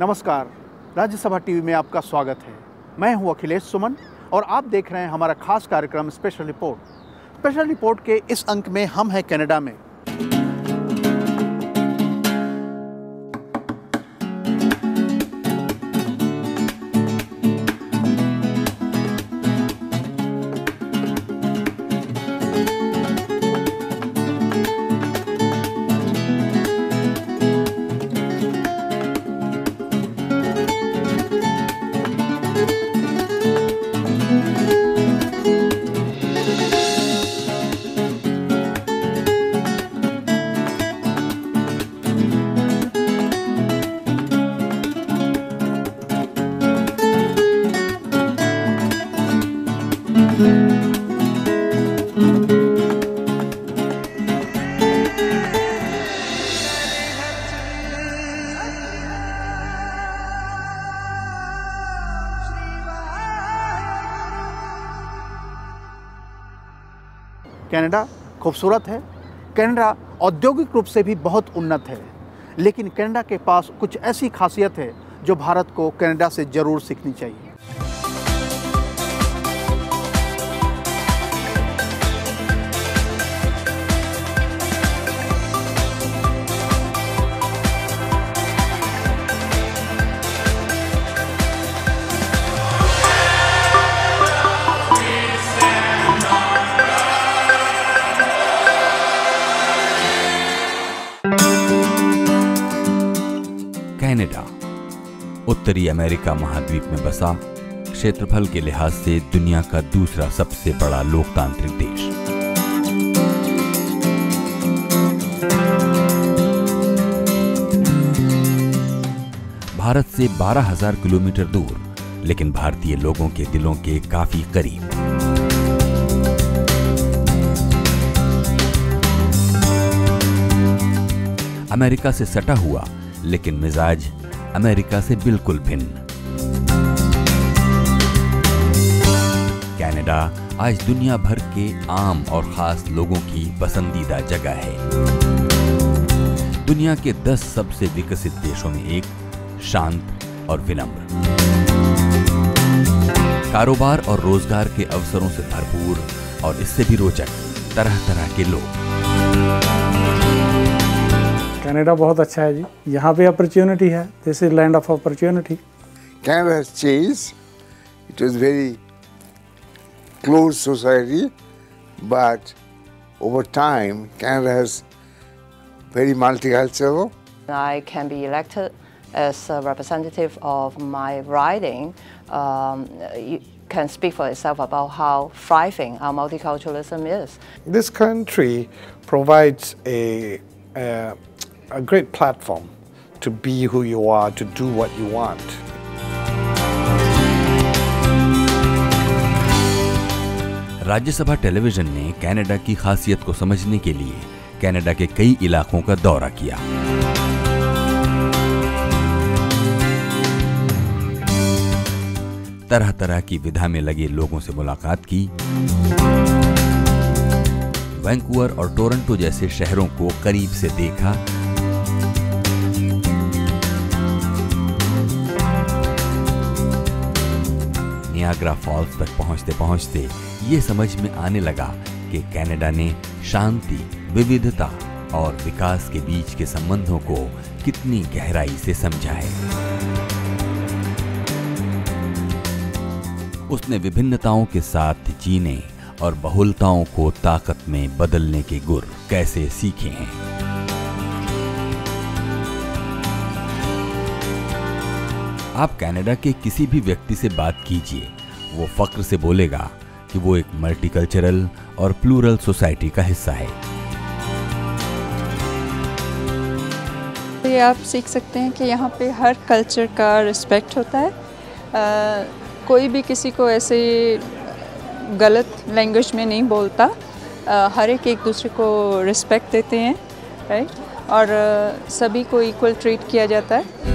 नमस्कार, राज्यसभा टीवी में आपका स्वागत है। मैं हूं अखिलेश सुमन और आप देख रहे हैं हमारा खास कार्यक्रम स्पेशल रिपोर्ट। स्पेशल रिपोर्ट के इस अंक में हम हैं कनाडा में। कनाडा खूबसूरत है। कनाडा औद्योगिक रूप से भी बहुत उन्नत है, लेकिन कनाडा के पास कुछ ऐसी खासियत है जो भारत को कनाडा से जरूर सीखनी चाहिए। कनाडा उत्तरी अमेरिका महाद्वीप में बसा क्षेत्रफल के लिहाज से दुनिया का दूसरा सबसे बड़ा लोकतांत्रिक देश। भारत से 12,000 किलोमीटर दूर, लेकिन भारतीय लोगों के दिलों के काफी करीब। अमेरिका से सटा हुआ, लेकिन मिजाज अमेरिका से बिल्कुल भिन्न। कनाडा आज दुनिया भर के आम और खास लोगों की पसंदीदा जगह है। दुनिया के 10 सबसे विकसित देशों में एक, शांत और विनम्र, कारोबार और रोजगार के अवसरों से भरपूर और इससे भी रोचक तरह तरह के लोग। कनाडा बहुत अच्छा है जी, यहाँ पे अपॉर्चुनिटी है। This is land of opportunity. Canada has changed. It was very closed society, but over time, Canada has very multicultural. I can be elected as a representative of my riding. You can speak for itself about how thriving our multiculturalism is. This country provides a great platform to be who you are, to do what you want. Rajya Sabha television ने Canada की खासियत को समझने के लिए Canada के कई इलाकों का दौरा किया। तरह तरह की विधा में लगे लोगों से मुलाकात की। वैंकूवर और टोरंटो जैसे शहरों को करीब से देखा। नियाग्रा फॉल्स तक पहुंचते पहुंचते ये समझ में आने लगा कि कनाडा ने शांति, विविधता और विकास के बीच के संबंधों को कितनी गहराई से समझा है। उसने विभिन्नताओं के साथ जीने और बहुलताओं को ताकत में बदलने के गुर कैसे सीखे हैं। आप कनाडा के किसी भी व्यक्ति से बात कीजिए, वो फक्र से बोलेगा कि वो एक मल्टीकल्चरल और प्लूरल सोसाइटी का हिस्सा है। ये आप सीख सकते हैं कि यहाँ पे हर कल्चर का रिस्पेक्ट होता है। कोई भी किसी को ऐसे गलत लैंग्वेज में नहीं बोलता। हर एक दूसरे को रिस्पेक्ट देते हैं, राइट, और सभी को इक्वल ट्रीट किया जाता है।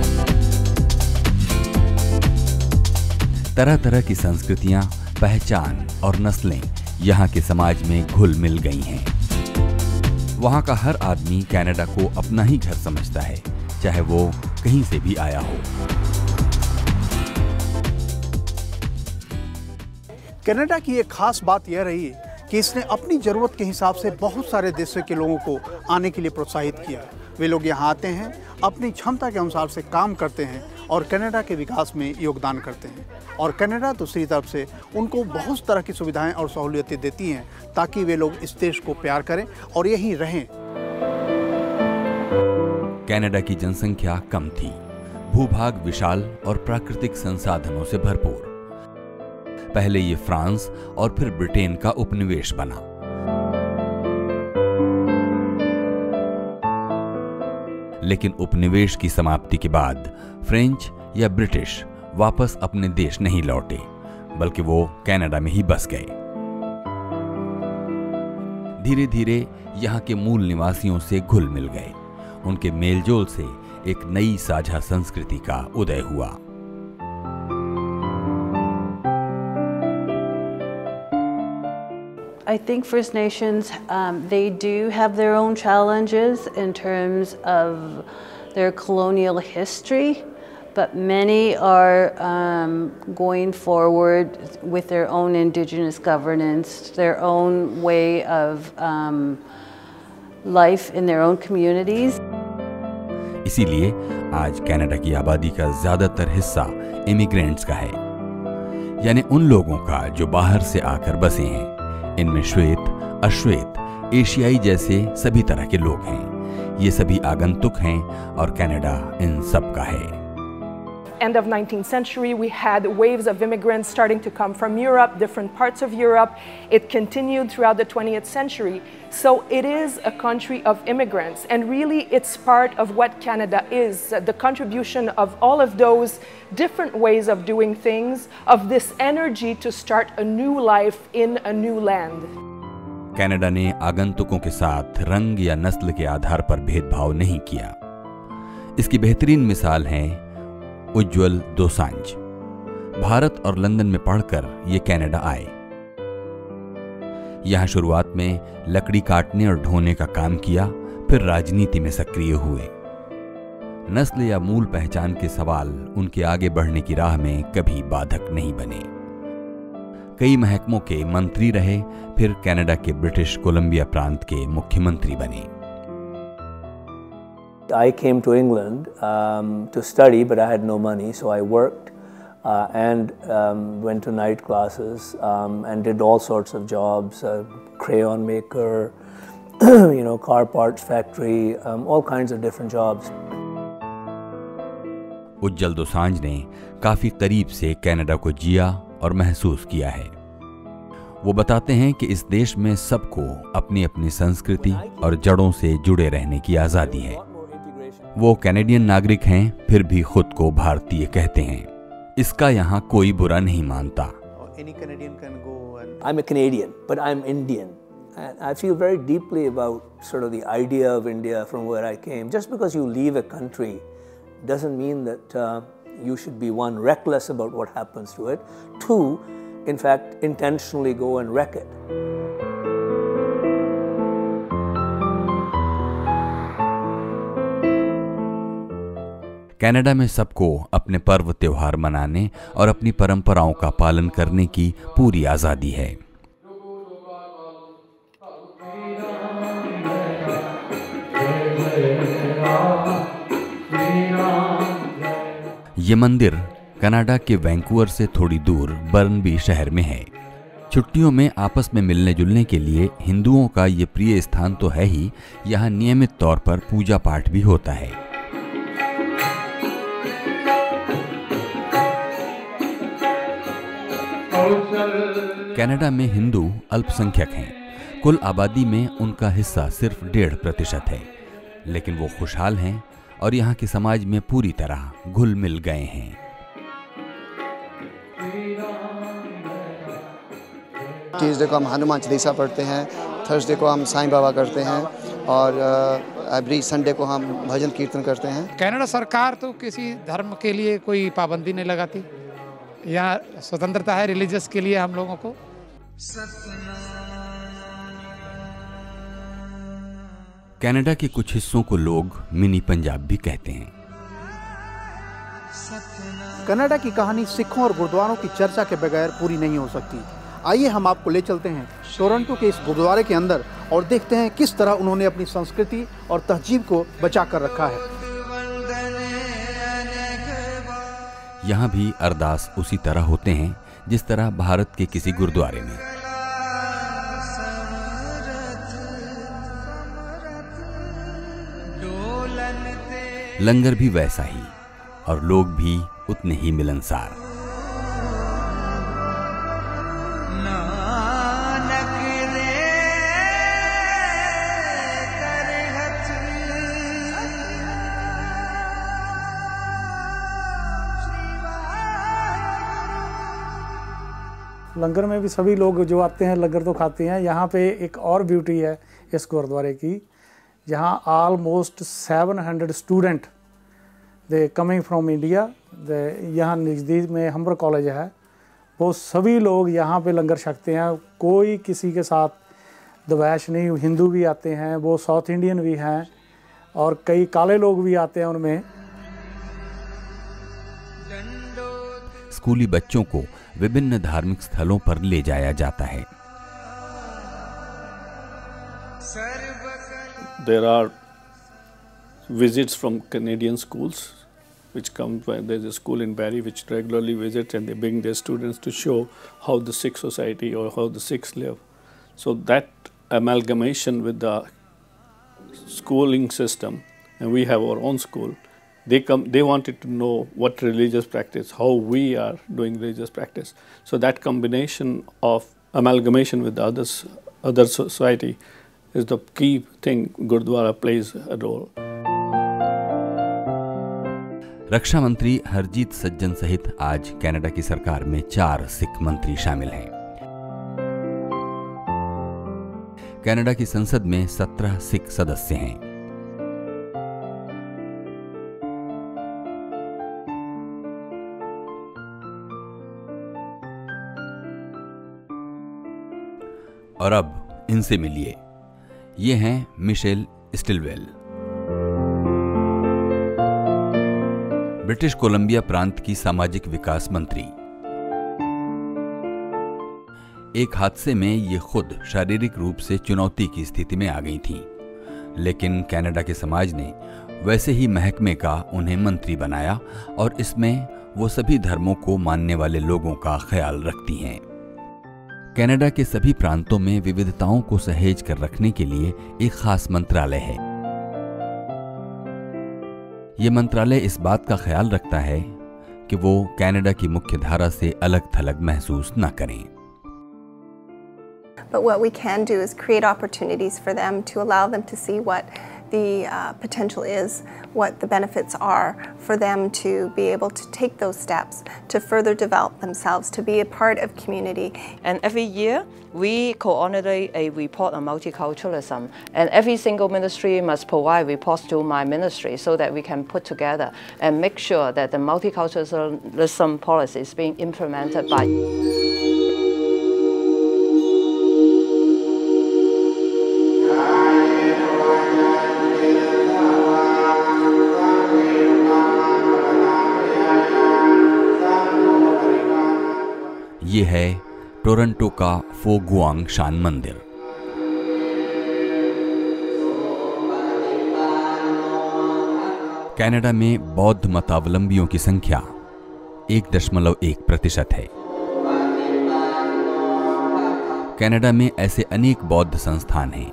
तरह तरह की संस्कृतियां, पहचान और नस्लें यहाँ के समाज में घुल मिल गई हैं। वहाँ का हर आदमी कनाडा को अपना ही घर समझता है, चाहे वो कहीं से भी आया हो। कनाडा की एक खास बात यह रही कि इसने अपनी ज़रूरत के हिसाब से बहुत सारे देशों के लोगों को आने के लिए प्रोत्साहित किया। वे लोग यहाँ आते हैं, अपनी क्षमता के अनुसार से काम करते हैं और कनाडा के विकास में योगदान करते हैं। और कनाडा दूसरी तरफ से उनको बहुत तरह की सुविधाएं और सहूलियतें देती हैं ताकि वे लोग इस देश को प्यार करें और यहीं रहें। कनाडा की जनसंख्या कम थी, भूभाग विशाल और प्राकृतिक संसाधनों से भरपूर। पहले ये फ्रांस और फिर ब्रिटेन का उपनिवेश बना। लेकिन उपनिवेश की समाप्ति के बाद फ्रेंच या ब्रिटिश वापस अपने देश नहीं लौटे, बल्कि वो कनाडा में ही बस गए। धीरे धीरे यहाँ के मूल निवासियों से घुल मिल गए। उनके मेलजोल से एक नई साझा संस्कृति का उदय हुआ। I think First Nations, they do have their own challenges in terms of their colonial history, but many are going forward with their own Indigenous governance, their own way of life in their own communities. इसीलिए आज Canada की आबादी का ज्यादातर हिस्सा immigrants का है, यानी उन लोगों का जो बाहर से आकर बसे हैं। इनमें श्वेत, अश्वेत, एशियाई जैसे सभी तरह के लोग हैं। ये सभी आगंतुक हैं और कनाडा इन सब का है। End of 19th century, we had waves of immigrants starting to come from Europe, different parts of Europe. It continued throughout the 20th century. So it is a country of immigrants, and really it's part of what Canada is, the contribution of all of those different ways of doing things, of this energy to start a new life in a new land. Canada ने आगंतुकों के साथ रंग या नस्ल के आधार पर भेदभाव नहीं किया। इसकी बेहतरीन मिसाल है उज्ज्वल दोसांझ। भारत और लंदन में पढ़कर ये कनाडा आए। यहां शुरुआत में लकड़ी काटने और ढोने का काम किया, फिर राजनीति में सक्रिय हुए। नस्ल या मूल पहचान के सवाल उनके आगे बढ़ने की राह में कभी बाधक नहीं बने। कई महकमों के मंत्री रहे, फिर कनाडा के ब्रिटिश कोलंबिया प्रांत के मुख्यमंत्री बने। I came to England to study, but I had no money, so I worked and went to night classes and did all sorts of jobs, crayon maker, car parts factory, all kinds of different jobs. उज्ज्वल दोसांझ ने काफी करीब से Canada को जिया और महसूस किया है। वो बताते हैं कि इस देश में सबको अपनी अपनी संस्कृति और जड़ों से जुड़े रहने की आजादी है। वो कैनेडियन नागरिक हैं, फिर भी खुद को भारतीय कहते हैं। इसका यहाँ कोई बुरा नहीं मानता। I'm a Canadian, but I'm Indian. And I feel very deeply about sort of the idea of India from where I came. Just because you leave a country doesn't mean that you should be, one, reckless about what happens to it, two, in fact, intentionally go and wreck it. Canada में सबको अपने पर्व त्योहार मनाने और अपनी परंपराओं का पालन करने की पूरी आजादी है। ये मंदिर कनाडा के वैंकूवर से थोड़ी दूर बर्नबी शहर में है। छुट्टियों में आपस में मिलने जुलने के लिए हिंदुओं का ये प्रिय स्थान तो है ही, यहाँ नियमित तौर पर पूजा पाठ भी होता है। कनाडा में हिंदू अल्पसंख्यक हैं। कुल आबादी में उनका हिस्सा सिर्फ 1.5% है, लेकिन वो खुशहाल हैं और यहाँ के समाज में पूरी तरह घुल मिल गए हैं। ट्यूसडे को हम हनुमान चालीसा पढ़ते हैं, थर्सडे को हम साईं बाबा करते हैं और एवरी संडे को हम भजन कीर्तन करते हैं। कनाडा सरकार तो किसी धर्म के लिए कोई पाबंदी नहीं लगाती। यहाँ स्वतंत्रता है रिलीजियस के लिए हम लोगों को। कनाडा के कुछ हिस्सों को लोग मिनी पंजाब भी कहते हैं। कनाडा की कहानी सिखों और गुरुद्वारों की चर्चा के बगैर पूरी नहीं हो सकती। आइए हम आपको ले चलते हैं टोरंटो के इस गुरुद्वारे के अंदर और देखते हैं किस तरह उन्होंने अपनी संस्कृति और तहजीब को बचा कर रखा है। यहाँ भी अरदास उसी तरह होते हैं जिस तरह भारत के किसी गुरुद्वारे में। लंगर भी वैसा ही और लोग भी उतने ही मिलनसार। लंगर में भी सभी लोग जो आते हैं लंगर तो खाते हैं। यहाँ पे एक और ब्यूटी है इस गुरुद्वारे की, जहाँ almost 700 student they coming from India, यहाँ नज़दीक में हम्बर कॉलेज है, वो सभी लोग यहाँ पे लंगर छकते हैं। कोई किसी के साथ द्वेष नहीं। हिंदू भी आते हैं, वो साउथ इंडियन भी हैं और कई काले लोग भी आते हैं उनमें। स्कूली बच्चों को विभिन्न धार्मिक स्थलों पर ले जाया जाता है। There are visits from Canadian schools which come. There's a school in Barrie which regularly visits, and they bring their students to show how the Sikh society or how the Sikhs live. So that amalgamation with the schooling system, and we have our own school. They wanted to know what religious practice, how we are doing religious practice. So that combination of amalgamation with the other society is the key thing. Gurdwara plays a role. रक्षा मंत्री हरजीत सज्जन सहित आज Canada की सरकार में 4 सिख मंत्री शामिल हैं। Canada की संसद में 17 सिख सदस्य हैं। और अब इनसे मिलिए। ये हैं मिशेल स्टिलवेल, ब्रिटिश कोलंबिया प्रांत की सामाजिक विकास मंत्री। एक हादसे में ये खुद शारीरिक रूप से चुनौती की स्थिति में आ गई थीं, लेकिन कनाडा के समाज ने वैसे ही महकमे का उन्हें मंत्री बनाया और इसमें वो सभी धर्मों को मानने वाले लोगों का ख्याल रखती हैं। कनाडा के सभी प्रांतों में विविधताओं को सहेज कर रखने के लिए एक खास मंत्रालय है। ये मंत्रालय इस बात का ख्याल रखता है कि वो कनाडा की मुख्य धारा से अलग थलग महसूस न करें। But what we can do is create opportunities for them to allow them to see what the potential is, what the benefits are for them to be able to take those steps to further develop themselves, to be a part of community. And every year we coordinate a report on multiculturalism, and every single ministry must provide reports to my ministry so that we can put together and make sure that the multiculturalism policy is being implemented by. ये है Toronto का फो गुआंग शान मंदिर। Canada में बौद्ध मतावलंबियों की संख्या 1.1% है। कनाडा में ऐसे अनेक बौद्ध संस्थान हैं।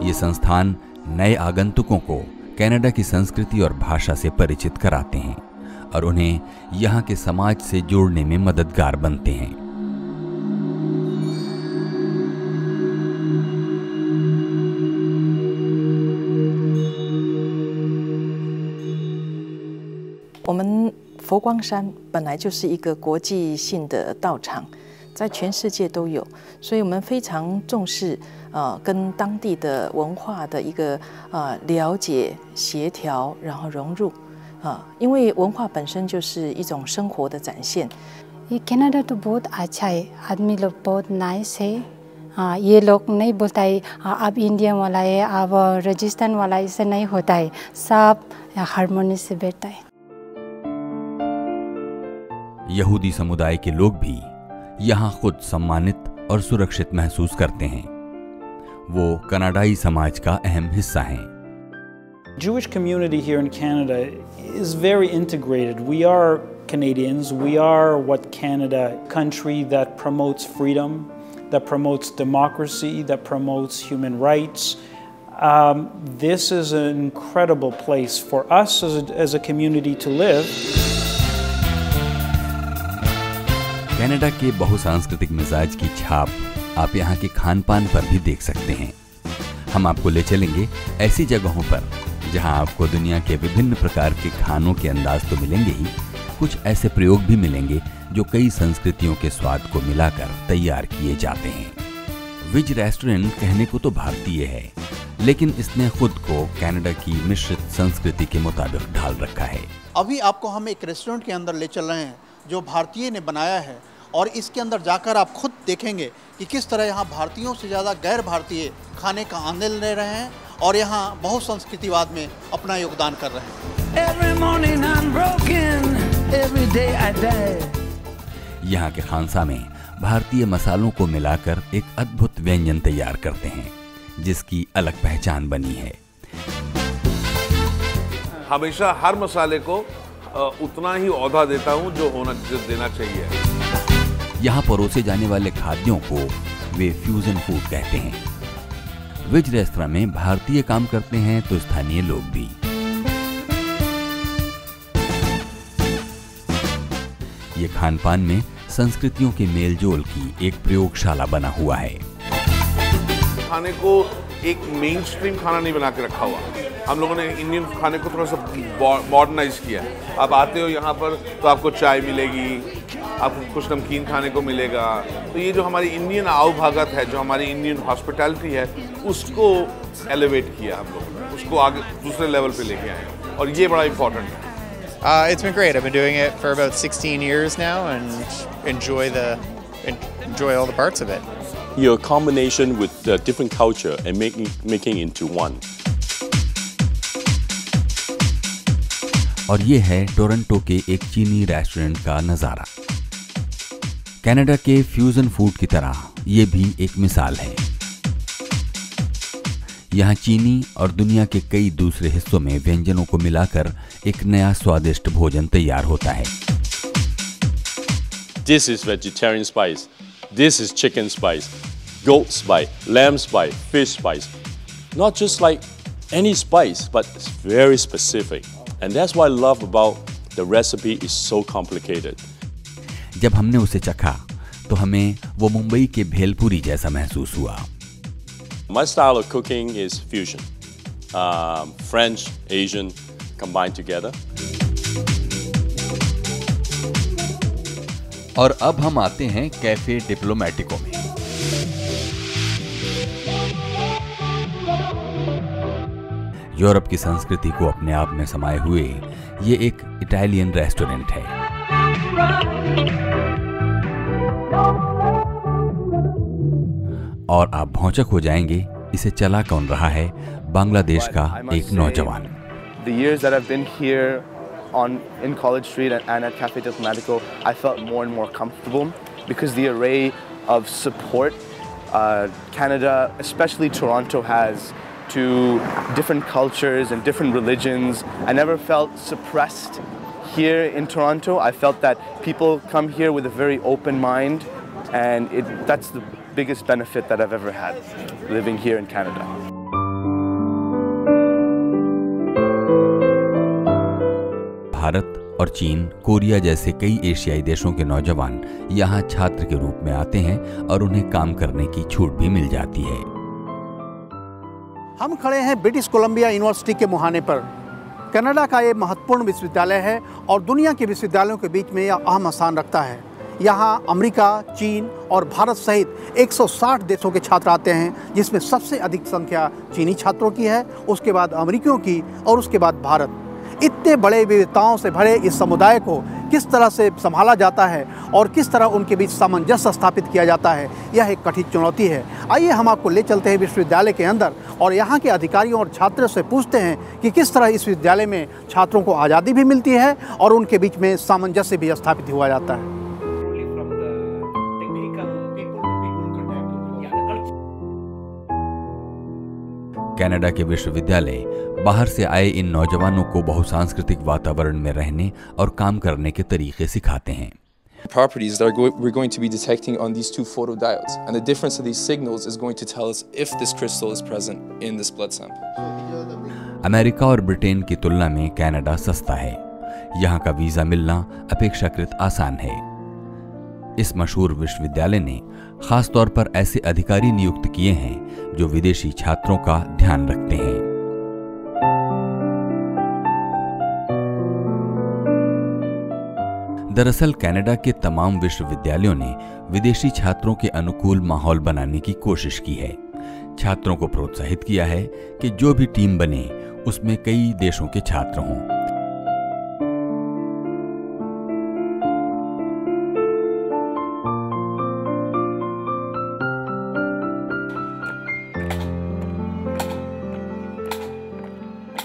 ये संस्थान नए आगंतुकों को कनाडा की संस्कृति और भाषा से परिचित कराते हैं और उन्हें यहाँ के समाज से जोड़ने में मददगार बनते हैं।我们佛光山本来就是一个国际性的道场，在全世界都有，所以我们非常重视跟当地的文化的一个了解、协调，然后融入因为文化本身就是一种生活的展现。ये कनाडा तो बहुत अच्छा है, आदमी लोग बहुत नाइस है। हाँ, ये लोग नहीं बोलता है आप इंडियन वाला है, आप राजस्थान वाला, ऐसा नहीं होता है, सब हारमोनी से बैठता है। यहूदी समुदाय के लोग भी यहाँ खुद सम्मानित और सुरक्षित महसूस करते हैं। वो कनाडाई समाज का अहम हिस्सा हैं। Jewish community here in Canada is very integrated. We are Canadians. We are what Canada, country that promotes freedom, that promotes democracy, that promotes human rights. This is an incredible place for us as a community to live. Canada के बहुसांस्कृतिक मिजाज की छाप आप यहाँ के खान पान पर भी देख सकते हैं। हम आपको ले चलेंगे ऐसी जगहों पर जहाँ आपको दुनिया के विभिन्न प्रकार के खानों के अंदाज तो मिलेंगे ही, कुछ ऐसे प्रयोग भी मिलेंगे जो कई संस्कृतियों के स्वाद को मिलाकर तैयार किए जाते हैं। विज रेस्टोरेंट कहने को तो भारतीय है, लेकिन इसने खुद को कनाडा की मिश्रित संस्कृति के मुताबिक ढाल रखा है। अभी आपको हम एक रेस्टोरेंट के अंदर ले चल रहे हैं जो भारतीय ने बनाया है, और इसके अंदर जाकर आप खुद देखेंगे कि किस तरह यहाँ भारतीयों से ज़्यादा गैर भारतीय खाने का आनंद ले रहे हैं और यहाँ बहुत संस्कृतिवाद में अपना योगदान कर रहे हैं। यहाँ के खानसा में भारतीय मसालों को मिलाकर एक अद्भुत व्यंजन तैयार करते हैं, जिसकी अलग पहचान बनी है। हमेशा हर मसाले को उतना ही औधा देता हूँ जो देना चाहिए। यहाँ परोसे जाने वाले खाद्यों को वे फ्यूजन फूड कहते हैं। विज रेस्तरां में भारतीय काम करते हैं तो स्थानीय लोग भी। ये खान पान में संस्कृतियों के मेलजोल की एक प्रयोगशाला बना हुआ है। खाने को एक मेन स्ट्रीम खाना नहीं बना के रखा हुआ, हम लोगों ने इंडियन खाने को थोड़ा सा मॉडर्नाइज किया। आप आते हो यहाँ पर तो आपको चाय मिलेगी, आपको कुछ नमकीन खाने को मिलेगा। तो ये जो हमारी इंडियन आवभगत है, जो हमारी इंडियन हॉस्पिटैलिटी है, उसको एलिवेट किया हम लोगों ने, उसको आगे दूसरे लेवल पे लेके आए, और ये बड़ा इम्पोर्टेंट है। It's been great. I've been doing it for about 16 years now and enjoy all the parts of it. Your combination with the different culture and making into one. और ये है टोरंटो के एक चीनी रेस्टोरेंट का नज़ारा। Canada के fusion food की तरह ये भी एक मिसाल है। यहाँ चीनी और दुनिया के कई दूसरे हिस्सों में व्यंजनों को मिलाकर एक नया स्वादिष्ट भोजन तैयार होता है। This is vegetarian spice. This is chicken spice, goat spice, lamb spice, fish spice. Not just like any spice, but it's very specific. And that's what I love about the recipe is so complicated. जब हमने उसे चखा तो हमें वो मुंबई के भेलपुरी जैसा महसूस हुआ। My style of cooking is fusion, French, Asian combined together. और अब हम आते हैं कैफे डिप्लोमेटिको में। यूरोप की संस्कृति को अपने आप में समाये हुए ये एक इटालियन रेस्टोरेंट है। और आप भौचक हो जाएंगे, इसे चला कौन रहा है बांग्लादेश का एक नौजवान। The years that I've been here in College Street and at Cafe Diplomatico, I felt more and more comfortable because the array of support Canada, especially Toronto, has to different cultures and different religions. I never felt suppressed here in Toronto. I felt that people come here with a very open mind, and that's the biggest benefit that I've ever had living here in Canada. Bharat और चीन, Korea जैसे कई एशियाई देशों के नौजवान यहाँ छात्र के रूप में आते हैं और उन्हें काम करने की छूट भी मिल जाती है। हम खड़े हैं ब्रिटिश कोलंबिया यूनिवर्सिटी के मुहाने पर। कनाडा का ये महत्वपूर्ण विश्वविद्यालय है और दुनिया के विश्वविद्यालयों के बीच में यह अहम स्थान रखता है। यहाँ अमेरिका, चीन और भारत सहित 160 देशों के छात्र आते हैं, जिसमें सबसे अधिक संख्या चीनी छात्रों की है, उसके बाद अमेरिकियों की और उसके बाद भारत। इतने बड़े विविधताओं से भरे इस समुदाय को किस तरह से संभाला जाता है और किस तरह उनके बीच सामंजस्य स्थापित किया जाता है, यह एक कठिन चुनौती है। आइए हम आपको ले चलते हैं विश्वविद्यालय के अंदर और यहाँ के अधिकारियों और छात्रों से पूछते हैं कि किस तरह इस विद्यालय में छात्रों को आज़ादी भी मिलती है और उनके बीच में सामंजस्य भी स्थापित हुआ जाता है। कनाडा के विश्वविद्यालय बाहर से आए इन नौजवानों को बहुसांस्कृतिक वातावरण में रहने और काम करने के तरीके सिखाते हैं। Properties that we're going to be detecting on these two photodiodes, and the difference of these signals is going to tell us if this crystal is present in this blood sample. America और Britain की तुलना में Canada सस्ता है। यहाँ का visa मिलना अपेक्षाकृत आसान है। इस मशहूर विश्वविद्यालय ने खास तौर पर ऐसे अधिकारी नियुक्त किए हैं जो विदेशी छात्रों का ध्यान रखते हैं। दरअसल कनाडा के तमाम विश्वविद्यालयों ने विदेशी छात्रों के अनुकूल माहौल बनाने की कोशिश की है। छात्रों को प्रोत्साहित किया है कि जो भी टीम बने उसमें कई देशों के छात्र हों।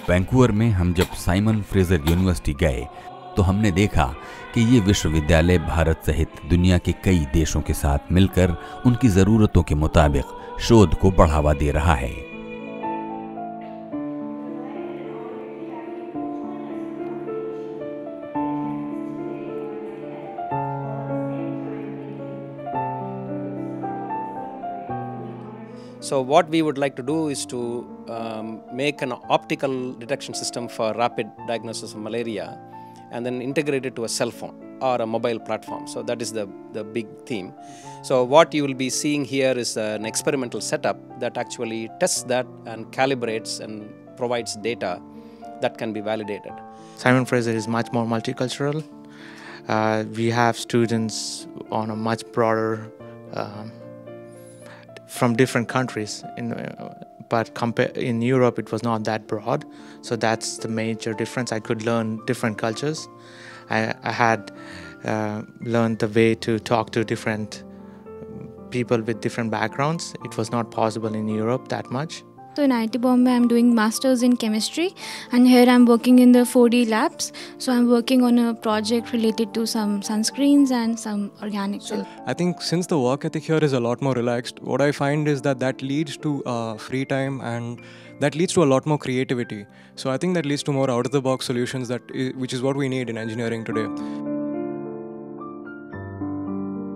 वैंकूवर में हम जब साइमन फ्रेजर यूनिवर्सिटी गए तो हमने देखा कि ये विश्वविद्यालय भारत सहित दुनिया के कई देशों के साथ मिलकर उनकी ज़रूरतों के मुताबिक शोध को बढ़ावा दे रहा है। So what we would like to do is to make an optical detection system for rapid diagnosis of malaria and then integrate it to a cell phone or a mobile platform. So that is the big theme. So what you will be seeing here is an experimental setup that actually tests that and calibrates and provides data that can be validated. Simon Fraser is much more multicultural. We have students on a much broader from different countries, but in Europe it was not that broad, so that's the major difference. I could learn different cultures. I had learned the way to talk to different people with different backgrounds. It was not possible in Europe that much. So in IIT Bombay, I'm doing masters in chemistry, and here I'm working in the 4D labs. So I'm working on a project related to some sunscreens and some organics. I think since the work ethic here is a lot more relaxed, what I find is that leads to free time and that leads to a lot more creativity. So I think that leads to more out-of-the-box solutions, which is what we need in engineering today.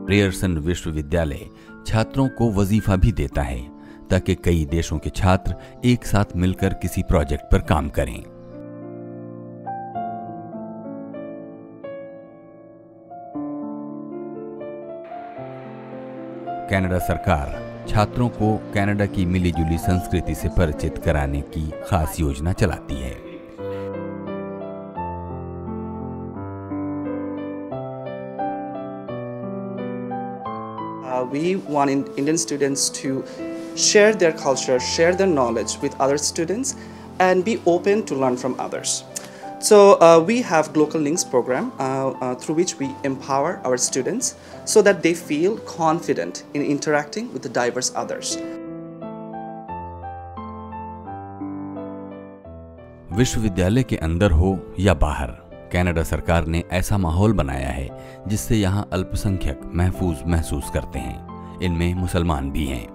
रियरसन विश्वविद्यालय छात्रों को वजीफा भी देता है ताकि कई देशों के छात्र एक साथ मिलकर किसी प्रोजेक्ट पर काम करें। कनाडा सरकार छात्रों को कनाडा की मिलीजुली संस्कृति से परिचित कराने की खास योजना चलाती है। We want Indian students to share their culture, share their knowledge with other students, and be open to learn from others. So we have Global Links program through which we empower our students so that they feel confident in interacting with the diverse others. विश्वविद्यालय के अंदर हो या बाहर, Canada सरकार ने ऐसा माहौल बनाया है जिससे यहाँ अल्पसंख्यक महफूज महसूस करते हैं। इनमें मुसलमान भी हैं।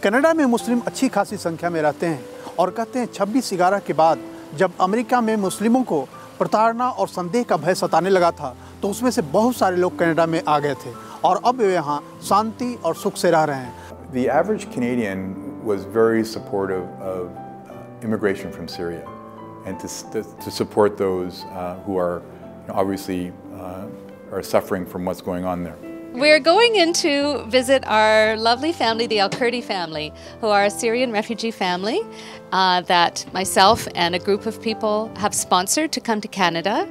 कनाडा में मुस्लिम अच्छी खासी संख्या में रहते हैं और कहते हैं 26/11 के बाद जब अमेरिका में मुस्लिमों को प्रताड़ना और संदेह का भय सताने लगा था तो उसमें से बहुत सारे लोग कनाडा में आ गए थे और अब वे यहाँ शांति और सुख से रह रहे हैं। The average Canadian was very supportive of immigration from Syria and to support those who are obviously are suffering from what's going on there. We're going in to visit our lovely family, the Al-Kurdi family, who are a Syrian refugee family that myself and a group of people have sponsored to come to Canada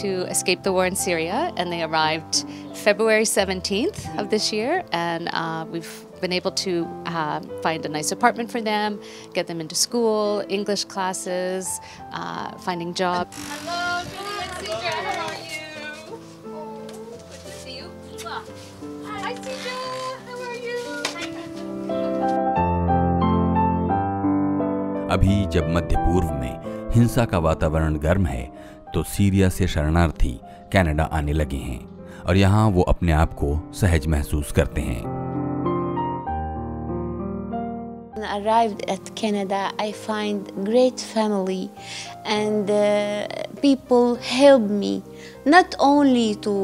to escape the war in Syria. And they arrived February 17th of this year, and we've been able to find a nice apartment for them, get them into school, English classes, finding jobs. Hello, Cedra, how are you? Oh, good to see you. Hi, Cedra, how are you? अभी जब मध्य पूर्व में हिंसा का वातावरण गर्म है, तो सीरिया से शरणार्थी कनाडा आने लगे हैं और यहाँ वो अपने आप को सहज महसूस करते हैं। When I arrived at Canada, I find great family and people help me not only to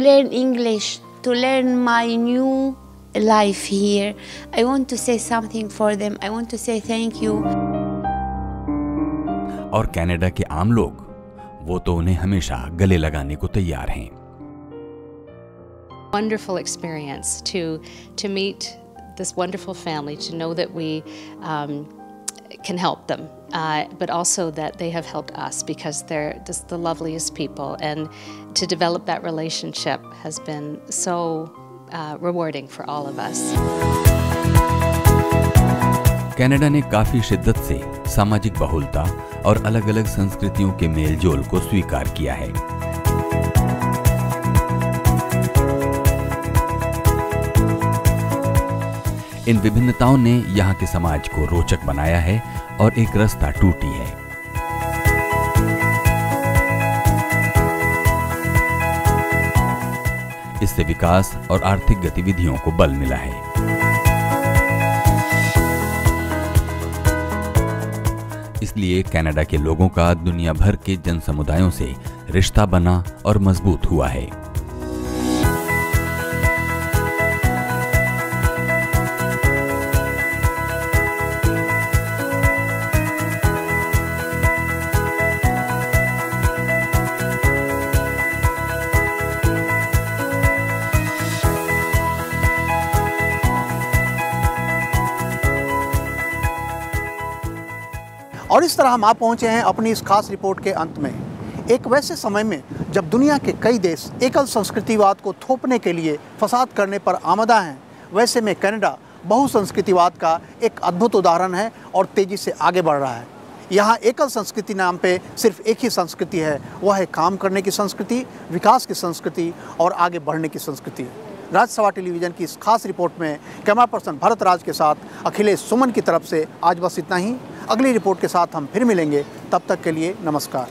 learn English, to learn my new life here. I want to say something for them. I want to say thank you. और Canada के आम लोग, वो तो उन्हें हमेशा गले लगाने को तैयार हैं। Wonderful experience to meet this wonderful family, to know that we can help them, but also that they have helped us because they're just the loveliest people, and to develop that relationship has been so rewarding for all of us. Canada ने काफी शिद्दत से सामाजिक बहुलता और अलग-अलग संस्कृतियों के मेलजोल को स्वीकार किया है। इन विभिन्नताओं ने यहाँ के समाज को रोचक बनाया है और एक रास्ता टूटी है। इससे विकास और आर्थिक गतिविधियों को बल मिला है। इसलिए कनाडा के लोगों का दुनिया भर के जन समुदायों से रिश्ता बना और मजबूत हुआ है। और इस तरह हम आ पहुँचे हैं अपनी इस खास रिपोर्ट के अंत में। एक वैसे समय में जब दुनिया के कई देश एकल संस्कृतिवाद को थोपने के लिए फसाद करने पर आमदा हैं, वैसे में कनाडा बहुसंस्कृतिवाद का एक अद्भुत उदाहरण है और तेज़ी से आगे बढ़ रहा है। यहाँ एकल संस्कृति नाम पे सिर्फ एक ही संस्कृति है, वह है काम करने की संस्कृति, विकास की संस्कृति और आगे बढ़ने की संस्कृति। राज्यसभा टेलीविज़न की इस खास रिपोर्ट में कैमरा पर्सन भरत राज के साथ अखिलेश सुमन की तरफ से आज बस इतना ही। अगली रिपोर्ट के साथ हम फिर मिलेंगे, तब तक के लिए नमस्कार।